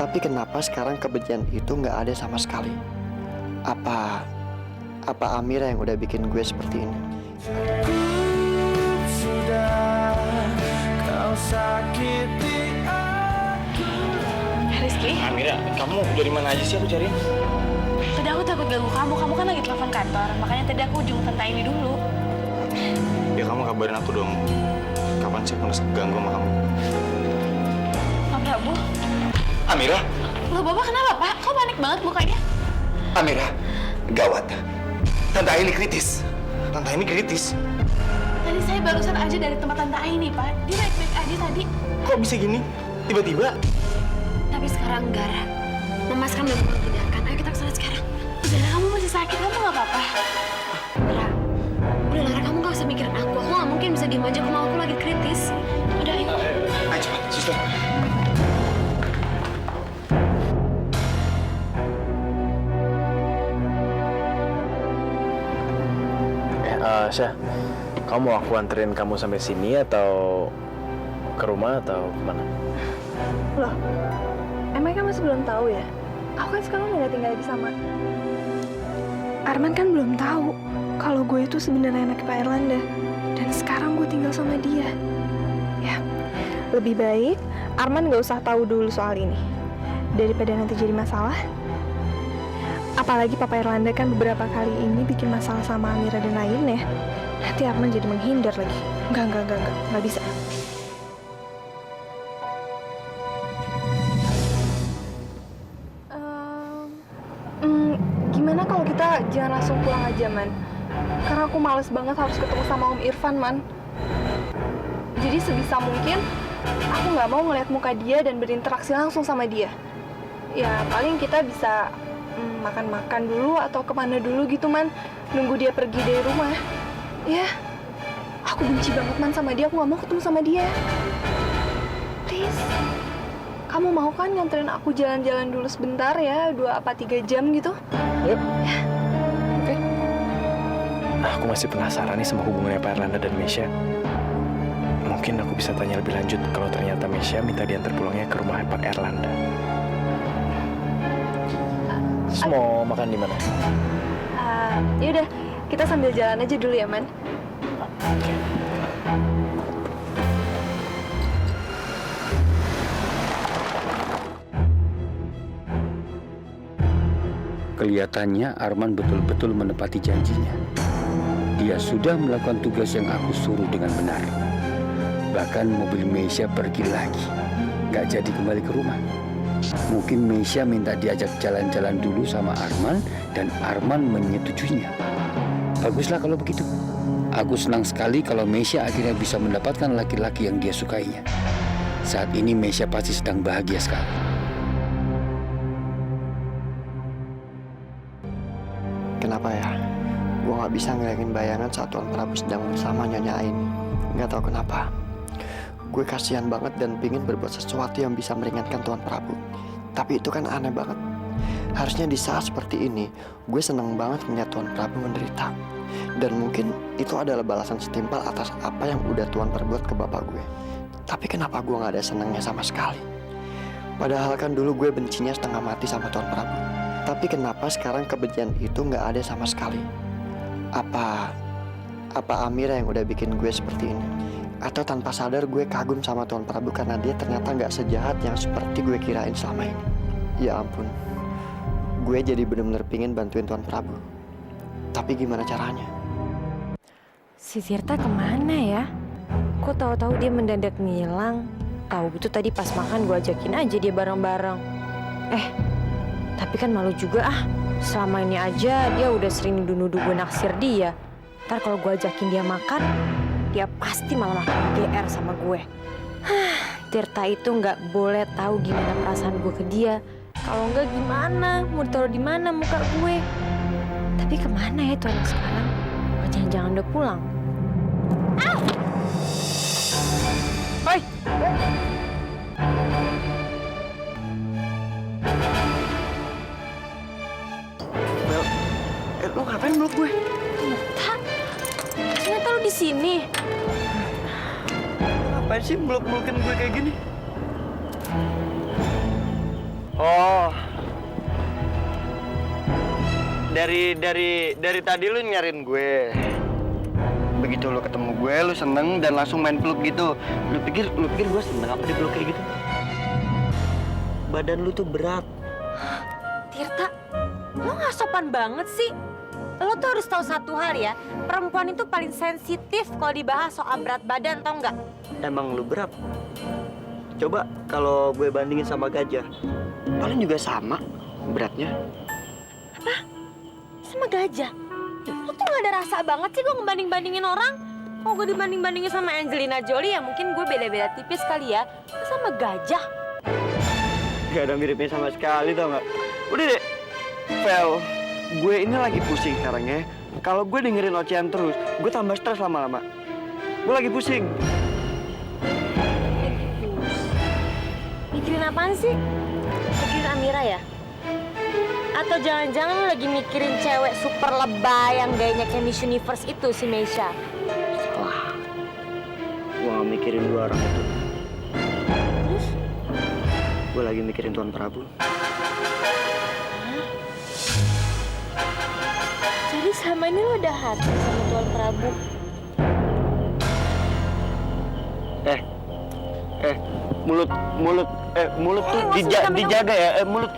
Tapi kenapa sekarang kebencian itu nggak ada sama sekali? Apa Amira yang udah bikin gue seperti ini? Sudah kau sakiti aku. Rizky, Amira, kamu dari mana aja sih aku cariin? tadi aku takut ganggu kamu. Kamu kan lagi telepon kantor. Makanya tadi aku ujung tentang ini dulu. Ya kamu kabarin aku dong. Kapan sih aku ganggu sama kamu? Pak Prabu. Amira? Loh, Bapak kenapa, Pak? Kok panik banget mukanya? Amira, gawat. Tante ini kritis. Tante ini kritis. Tadi saya barusan aja dari tempat Tante Aini, Pak. Dia baik-baik aja tadi. Kok bisa gini? Tiba-tiba? Tapi sekarang enggak, Ra. Mama sekarang udah pulang tindakan. Ayo kita kesana sekarang. Zara, kamu masih sakit. Kamu nggak apa-apa? Ra, udah Lara, kamu gak usah mikirin aku. Aku gak mungkin bisa diem aja kalau aku lagi kritis. Udah, ayo. Ayo cepat, suster. Syah, kamu mau aku anterin kamu sampai sini atau ke rumah atau kemana? Loh, emangnya kamu masih belum tahu ya? Aku kan sekarang udah gak tinggal di sama. Arman kan belum tahu kalau gue itu sebenarnya anak Pak Erlanda. Dan sekarang gue tinggal sama dia. Ya, lebih baik Arman gak usah tahu dulu soal ini. Daripada nanti jadi masalah. Apalagi Papa Erlanda kan beberapa kali ini bikin masalah sama Amira dan lainnya. Nanti Arman jadi menghindar lagi. Nggak bisa. Gimana kalau kita jangan langsung pulang aja, Man? Karena aku males banget harus ketemu sama Om Irfan, Man. Jadi sebisa mungkin, aku nggak mau ngeliat muka dia dan berinteraksi langsung sama dia. Ya, paling kita bisa makan-makan dulu atau kemana dulu gitu, Man. Nunggu dia pergi dari rumah. Ya, aku benci banget, Man, sama dia. Aku nggak mau ketemu sama dia. Please. Kamu mau kan nganterin aku jalan-jalan dulu sebentar ya, 2 apa 3 jam gitu? Yuk. Oke. Aku masih penasaran nih sama hubungannya Pak Erlanda dan Mesya. Mungkin aku bisa tanya lebih lanjut kalau ternyata Mesya minta diantar pulangnya ke rumah Pak Erlanda. Terus mau makan di mana? Yaudah, kita sambil jalan aja dulu ya, Man. Oke. Kelihatannya Arman betul-betul menepati janjinya. Dia sudah melakukan tugas yang aku suruh dengan benar. Bahkan mobil Mesya pergi lagi, gak jadi kembali ke rumah. Mungkin Mesya minta diajak jalan-jalan dulu sama Arman dan Arman menyetujuinya. Baguslah kalau begitu. Aku senang sekali kalau Mesya akhirnya bisa mendapatkan laki-laki yang dia sukainya. Saat ini Mesya pasti sedang bahagia sekali. Kenapa ya? Gue gak bisa ngeliatin bayangan saat Tuan Prabu sedang bersama Nyonya Aini. Gak tahu kenapa. Gue kasihan banget dan pingin berbuat sesuatu yang bisa meringankan Tuan Prabu. Tapi itu kan aneh banget. Harusnya di saat seperti ini, gue seneng banget melihat Tuan Prabu menderita. Dan mungkin itu adalah balasan setimpal atas apa yang udah Tuan perbuat ke bapak gue. Tapi kenapa gue gak ada senangnya sama sekali? Padahal kan dulu gue bencinya setengah mati sama Tuan Prabu. Tapi kenapa sekarang kebencian itu nggak ada sama sekali? Apa Amira yang udah bikin gue seperti ini? Atau tanpa sadar gue kagum sama Tuan Prabu karena dia ternyata nggak sejahat yang seperti gue kirain selama ini. Ya ampun, gue jadi bener-bener pingin bantuin Tuan Prabu. Tapi gimana caranya? Si Tirta kemana ya? Kok tahu-tahu dia mendadak ngilang? Tahu gitu tadi pas makan gue ajakin aja dia bareng-bareng. Tapi kan malu juga Selama ini aja dia udah sering nuduh-nuduh gue naksir dia. Ntar kalau gue ajakin dia makan, dia pasti malah makin GR sama gue. Tirta itu nggak boleh tahu gimana perasaan gue ke dia. Kalau nggak gimana? Mau ditaruh di mana muka gue? Tapi kemana ya tuh anak sekarang? Apa jangan-jangan udah pulang? Hoi! Lo ngapain meluk gue? Ternyata lo di sini. Ngapain sih meluk-melukin gue kayak gini? Dari tadi lu nyariin gue. Begitu lu ketemu gue, lu seneng dan langsung main peluk gitu. Lu pikir gue seneng apa dipeluk kayak gitu? Badan lu tuh berat. Tirta, lo nggak sopan banget sih. Lo tuh harus tahu satu hal ya, perempuan itu paling sensitif kalau dibahas soal berat badan, tau nggak? Emang lu berat? Coba kalau gue bandingin sama gajah, paling juga sama beratnya. Sama gajah. Lo tuh nggak ada rasa banget sih gue ngebanding-bandingin orang. Kalau gue dibanding-bandingin sama Angelina Jolie ya mungkin gue beda-beda tipis kali ya. Sama gajah. Gak ada miripnya sama sekali tau nggak? Udah deh, Vel, gue ini lagi pusing sekarang ya. Kalau gue dengerin ocehan terus, gue tambah stres lama-lama. Gue lagi pusing. Mikirin apaan sih? Mikirin Amira ya? Atau jangan-jangan lu lagi mikirin cewek super lebay yang gayanya kayak Miss Universe itu, si Meisha? Salah. Gue gak mikirin dua orang itu. Terus? Gue lagi mikirin Tuan Prabu. Jadi selama ini lu udah hati sama Tuan Prabu? Mulut tuh dijaga ya. Mulut,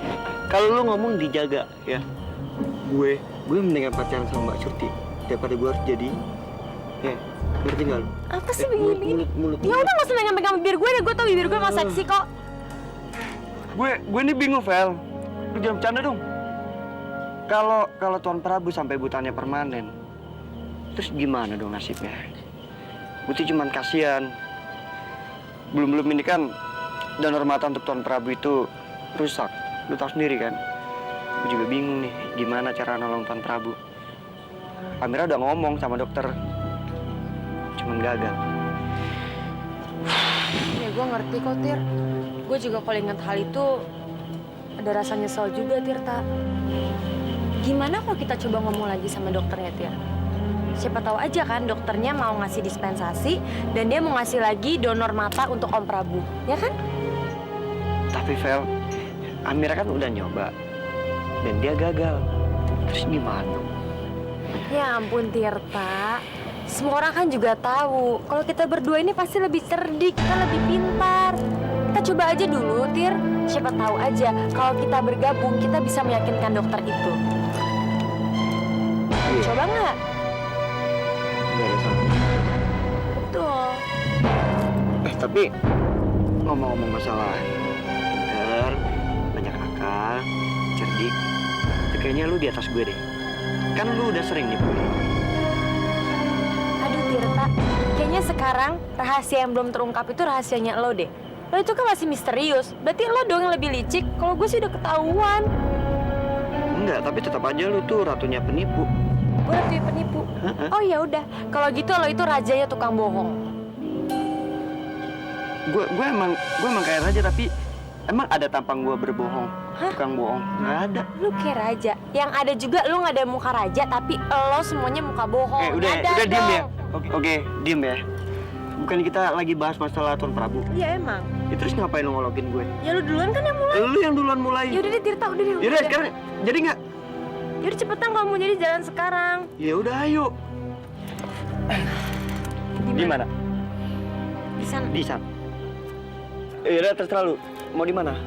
kalau lu ngomong dijaga ya. Gue mendingan pacaran sama Mbak Surti daripada gue harus jadi. Ya, ngerti nggak lu? Apa sih begini? Mulut. Ya udah nggak usah megang-megang bibir gue deh, gue tau bibir gue emang seksi kok. Gue ini bingung, Vel. Lu jangan bercanda dong. Kalau Tuan Prabu sampai butanya permanen, terus gimana dong nasibnya? Gue tuh cuman kasihan. Belum ini kan donor mata untuk Tuan Prabu itu rusak. Lu tahu sendiri kan? Gue juga bingung nih, gimana cara nolong Tuan Prabu. Amira udah ngomong sama dokter, cuman gagal. Ya gue ngerti kok, Tir. Gue juga kalau ingat hal itu ada rasa nyesel juga, Tirta. Gimana kalau kita coba ngomong lagi sama dokternya, Tir? Siapa tahu aja kan dokternya mau ngasih dispensasi dan dia mau ngasih lagi donor mata untuk Om Prabu, ya kan? Tapi Vel, Amira kan udah nyoba dan dia gagal. Terus gimana? Ya ampun, Tirta. Semua orang kan juga tahu kalau kita berdua ini pasti lebih cerdik, kita lebih pintar. Kita coba aja dulu, Tir. Siapa tahu aja kalau kita bergabung kita bisa meyakinkan dokter itu. Coba nggak? Gak ada salah. Betul. Tapi ngomong-ngomong masalah pinter, banyak akal, cerdik, itu kayaknya lu di atas gue deh. Kan lu udah sering nih gue. Aduh, Tirta. Kayaknya sekarang rahasia yang belum terungkap itu rahasianya lo deh. Lo itu kan masih misterius. Berarti lo dong yang lebih licik. Kalau gue sih udah ketahuan. Enggak, tapi tetap aja lu tuh ratunya penipu. Gue ratunya penipu. Oh ya udah. Kalau gitu lo itu rajanya tukang bohong. Gue emang kayak raja, tapi emang ada tampang gue berbohong. Tukang bohong. Nggak ada. Lu kayak raja. Yang ada juga lu nggak ada muka raja, tapi lo semuanya muka bohong. Udah Ada diem ya. dong. Oke, diem ya. Bukan kita lagi bahas masalah Tuan Prabu. Iya emang. Ya, terus ngapain lu ngolokin gue? Ya lu duluan kan yang mulai. Lu yang duluan mulai. Ya udah deh, Tirta, udah deh. Yaudah sekarang jadi nggak? Yaudah cepetan kalau mau jadi jalan sekarang. Ya udah ayo. Di mana? Di sana. Di sana. Udah terserah lu. Mau di mana?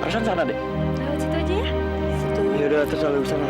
Perasaan sana deh. Lewat situ aja ya. Situ. Ya udah terserah lu sana.